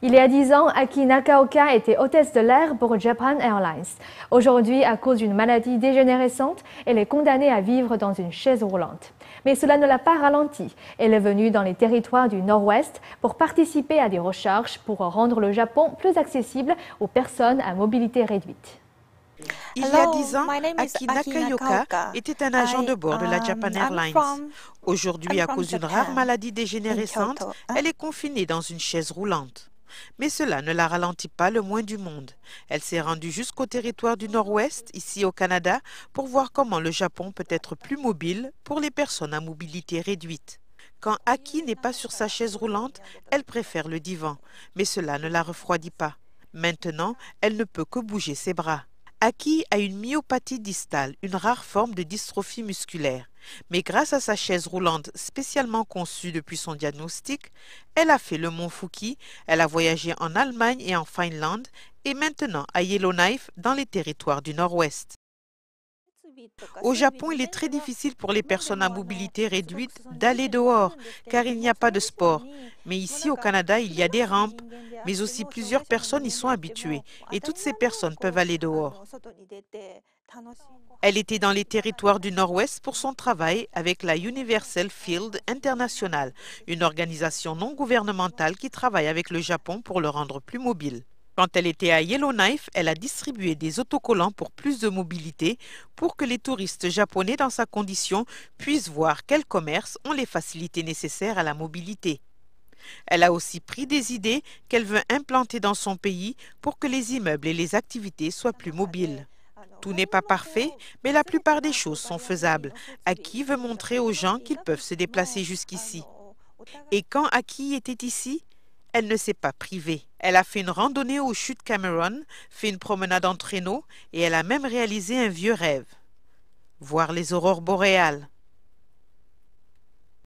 Il y a 10 ans, Aki Nakaoka était hôtesse de l'air pour Japan Airlines. Aujourd'hui, à cause d'une maladie dégénérescente, elle est condamnée à vivre dans une chaise roulante. Mais cela ne l'a pas ralentie. Elle est venue dans les territoires du Nord-Ouest pour participer à des recherches pour rendre le Japon plus accessible aux personnes à mobilité réduite. Il y a 10 ans, Aki Nakaoka était un agent de bord de la Japan Airlines. Aujourd'hui, à cause d'une rare maladie dégénérescente, elle est confinée dans une chaise roulante. Mais cela ne la ralentit pas le moins du monde. Elle s'est rendue jusqu'au territoire du Nord-Ouest, ici au Canada, pour voir comment le Japon peut être plus mobile pour les personnes à mobilité réduite. Quand Aki n'est pas sur sa chaise roulante, elle préfère le divan, mais cela ne la refroidit pas. Maintenant, elle ne peut que bouger ses bras. Aki a une myopathie distale, une rare forme de dystrophie musculaire. Mais grâce à sa chaise roulante spécialement conçue depuis son diagnostic, elle a fait le mont Fuji, elle a voyagé en Allemagne et en Finlande et maintenant à Yellowknife dans les territoires du Nord-Ouest. Au Japon, il est très difficile pour les personnes à mobilité réduite d'aller dehors, car il n'y a pas de sport. Mais ici, au Canada, il y a des rampes, mais aussi plusieurs personnes y sont habituées, et toutes ces personnes peuvent aller dehors. Elle était dans les territoires du Nord-Ouest pour son travail avec la Universal Field International, une organisation non gouvernementale qui travaille avec le Japon pour le rendre plus mobile. Quand elle était à Yellowknife, elle a distribué des autocollants pour plus de mobilité pour que les touristes japonais dans sa condition puissent voir quels commerces ont les facilités nécessaires à la mobilité. Elle a aussi pris des idées qu'elle veut implanter dans son pays pour que les immeubles et les activités soient plus mobiles. Tout n'est pas parfait, mais la plupart des choses sont faisables. Aki veut montrer aux gens qu'ils peuvent se déplacer jusqu'ici. Et quand Aki était ici, elle ne s'est pas privée. Elle a fait une randonnée aux chutes Cameron, fait une promenade en traîneau et elle a même réalisé un vieux rêve. Voir les aurores boréales.